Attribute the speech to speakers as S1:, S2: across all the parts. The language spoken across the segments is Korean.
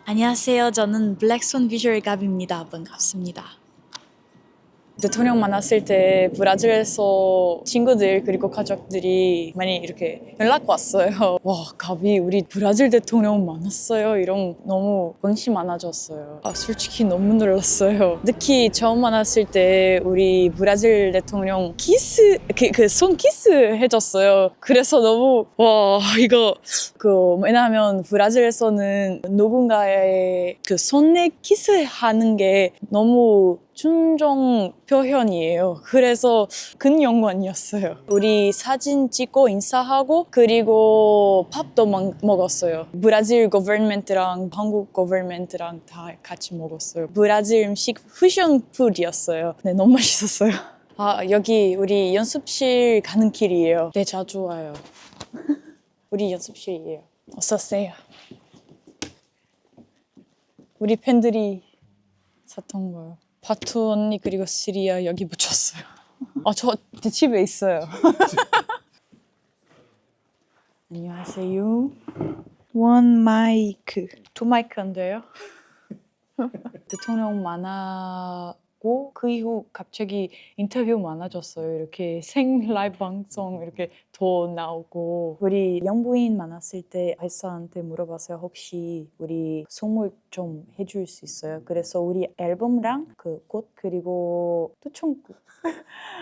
S1: 안녕하세요. 저는 블랙스완 비주얼 갑입니다. 반갑습니다. 대통령 만났을 때 브라질에서 친구들 그리고 가족들이 많이 이렇게 연락 왔어요. 와, 갑이 우리 브라질 대통령 만났어요. 이런 너무 관심 많아졌어요. 솔직히 너무 놀랐어요. 특히 처음 만났을 때 우리 브라질 대통령 키스 손 키스 해줬어요. 그래서 너무 와 이거 왜냐하면 브라질에서는 누군가의 그 손에 키스하는 게 너무 존중 표현이에요. 그래서 큰 영광이었어요. 우리 사진 찍고 인사하고 그리고 밥도 먹었어요. 브라질 거버넌먼트랑 한국 거버넌먼트랑 다 같이 먹었어요. 브라질 음식 퓨전 푸드였어요. 네, 너무 맛있었어요. 여기 우리 연습실 가는 길이에요. 네, 자주 와요. 우리 연습실이에요. 어서 오세요. 우리 팬들이 샀던 거요. 바투 언니 그리고 시리아 여기 붙였어요. 저 집에 있어요. 안녕하세요. 원 마이크. 두 마이크 안 돼요? 대통령 만나고 그 이후 갑자기 인터뷰 많아졌어요. 이렇게 생 라이브 방송 이렇게 더 나오고 우리 영부인 만났을 때 회사한테 물어봤어요. 혹시 우리 선물 좀 해줄 수 있어요? 그래서 우리 앨범랑 그 꽃 그리고 투청국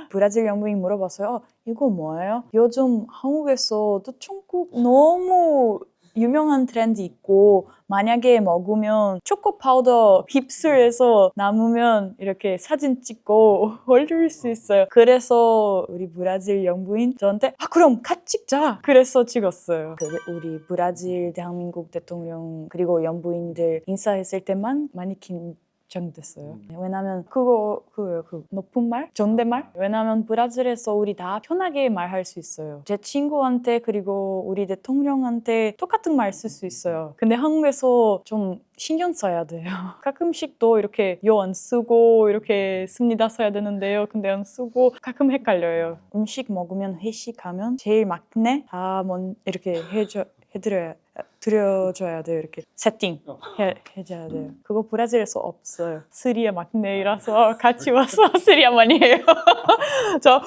S1: 브라질 영부인 물어봤어요. 이거 뭐예요? 요즘 한국에서 투청국 너무 유명한 트렌드 있고 만약에 먹으면 초코 파우더 휩쓸해서 남으면 이렇게 사진 찍고 올릴 수 있어요. 그래서 우리 브라질 영부인 저한테 그럼 같이 찍자. 그래서 찍었어요. 우리 브라질 대한민국 대통령 그리고 영부인들 인사했을 때만 많이 긴장됐어요. 왜냐면 그 높은 말? 존댓말? 왜냐면 브라질에서 우리 다 편하게 말할 수 있어요. 제 친구한테 그리고 우리 대통령한테 똑같은 말 쓸 수 있어요. 근데 한국에서 좀 신경 써야 돼요. 가끔씩 또 이렇게 요 안 쓰고 이렇게 씁니다 써야 되는데요. 근데 안 쓰고 가끔 헷갈려요. 음식 먹으면 회식하면 제일 막내 다 이렇게 드려줘야 돼요. 이렇게 세팅 해줘야 돼요. 그거 브라질에서 없어요. 시리아 막내라서 같이 와서 시리아 많이 해요. 저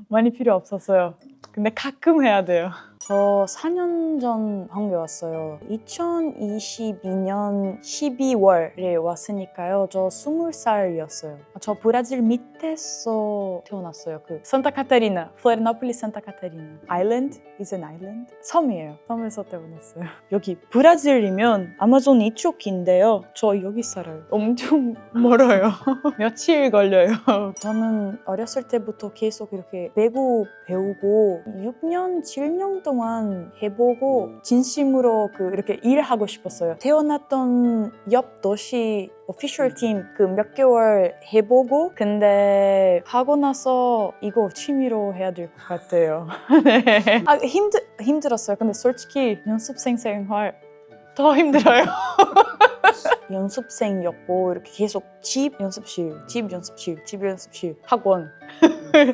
S1: 많이 필요 없었어요. 근데 가끔 해야 돼요. 저 4년 전 한국에 왔어요. 2022년 12월에 왔으니까요. 저 20살이었어요. 저 브라질 밑에서 태어났어요. 그 산타카타리나, 플로리노폴리스 산타카타리나. 아일랜드? is an island? 섬이에요. 섬에서 태어났어요. 여기 브라질이면 아마존 이쪽인데요. 저 여기 살아요. 엄청 멀어요. 며칠 걸려요. 저는 어렸을 때부터 계속 이렇게 외국 배우고 6년, 7년 동안 해보고 진심으로 이렇게 일하고 싶었어요. 태어났던 옆 도시 오피셜 팀 몇 개월 해보고 근데 하고 나서 이거 취미로 해야 될 것 같아요. 네. 힘들었어요. 근데 솔직히 연습생 생활 더 힘들어요. 연습생이었고 이렇게 계속 집 연습실 학원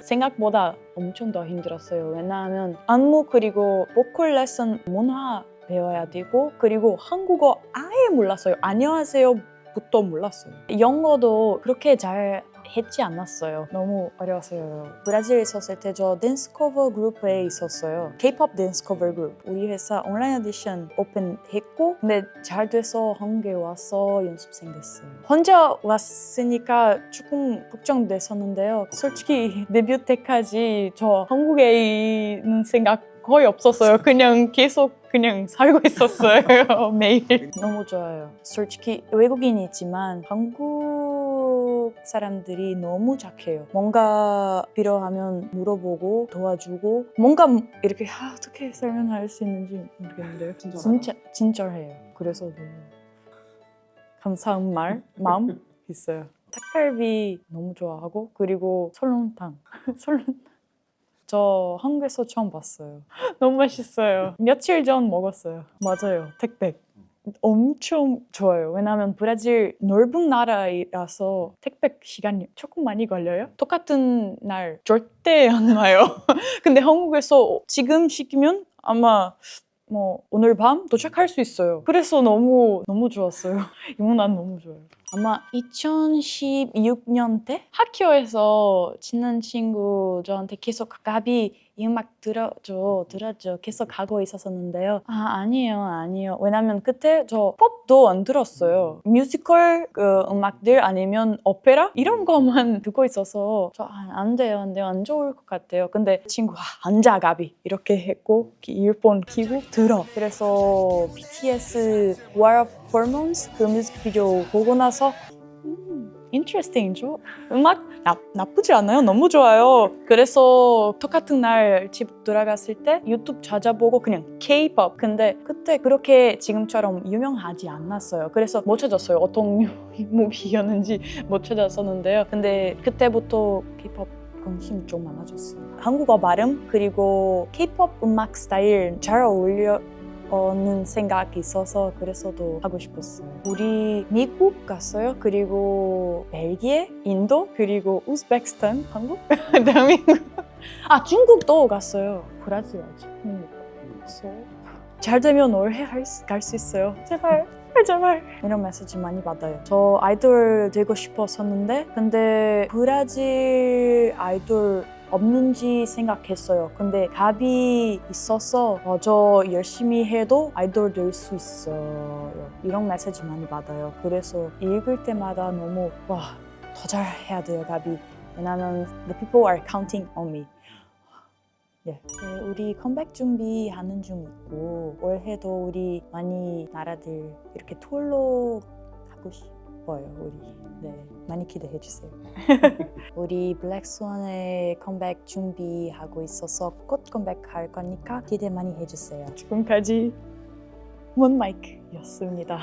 S1: 생각보다 엄청 더 힘들었어요. 왜냐하면 안무 그리고 보컬 레슨 문화 배워야 되고 그리고 한국어 아예 몰랐어요. 안녕하세요 부터 몰랐어요. 영어도 그렇게 잘 했지 않았어요. 너무 어려웠어요. 브라질에 있었을 때 저 댄스 커버 그룹에 있었어요. K-pop 댄스 커버 그룹. 우리 회사 온라인 오디션 오픈했고 근데 잘 돼서 한국에 와서 연습생 됐어요. 혼자 왔으니까 조금 걱정됐었는데요. 솔직히 데뷔 때까지 저 한국에 있는 생각 거의 없었어요. 계속 살고 있었어요. 매일. 너무 좋아요. 솔직히 외국인이지만 한국 사람들이 너무 착해요. 뭔가 필요하면 물어보고 도와주고 뭔가 이렇게 어떻게 설명할 수 있는지 모르겠는데요. 진짜 친절해요. 그래서 너무 감사한 마음 있어요. 닭갈비 너무 좋아하고 그리고 설렁탕. 저 한국에서 처음 봤어요. 너무 맛있어요. 며칠 전 먹었어요. 맞아요. 택배. 엄청 좋아요. 왜냐하면 브라질 넓은 나라라서 택배 시간이 조금 많이 걸려요. 똑같은 날 절대 안 와요. 근데 한국에서 지금 시키면 아마 뭐 오늘 밤 도착할 수 있어요. 그래서 너무 좋았어요. 이 문화는 너무 좋아요. 아마 2016년 때 학교에서 친한 친구 저한테 계속 가비 이 음악 들어줘 계속 하고 있었는데요. 아니에요. 왜냐면 그때 저 pop도 안 들었어요. 뮤지컬 그 음악들 아니면 오페라 이런 거만 듣고 있어서 안 돼요. 안 좋을 것 같아요. 근데 친구가 앉아 가비 이렇게 했고 이어폰 끼고 들어. 그래서 BTS War of Hormones 그 뮤직비디오 보고 나서 interesting죠? 음악 나쁘지 않아요. 너무 좋아요. 그래서 똑같은 날 집 돌아갔을 때 유튜브 찾아보고 그냥 K-pop. 근데 그때 그렇게 지금처럼 유명하지 않았어요. 그래서 못 찾았어요. 어떤 뮤비였는지 못 찾았었는데요. 근데 그때부터 K-pop 관심 좀 많아졌어요. 한국어 발음 그리고 K-pop 음악 스타일 잘 어울려는 생각이 있어서 그래서도 하고 싶었어요. 우리 미국 갔어요. 그리고 벨기에, 인도, 그리고 우즈베키스탄, 한국, 대한민국. 중국도 갔어요. 브라질 아직 갔어요. 잘 되면 올해 갈 수 있어요. 제발. 이런 메시지 많이 받아요. 저 아이돌 되고 싶었었는데 근데 브라질 아이돌 없는지 생각했어요. 근데 갑이 있어서 저 열심히 해도 아이돌 될 수 있어요. 이런 메시지 많이 받아요. 그래서 읽을 때마다 너무 더 잘해야 돼요, 갑이. 왜냐면 the people are counting on me. 네, 우리 컴백 준비하는 중 있고 올해도 우리 많이 나라들 이렇게 투어로 가고 싶어요. 우리 많이 기대해 주세요. 우리 블랙스완의 컴백 준비하고 있어서 곧 컴백할 거니까 기대 많이 해주세요. 지금까지 문마이크였습니다.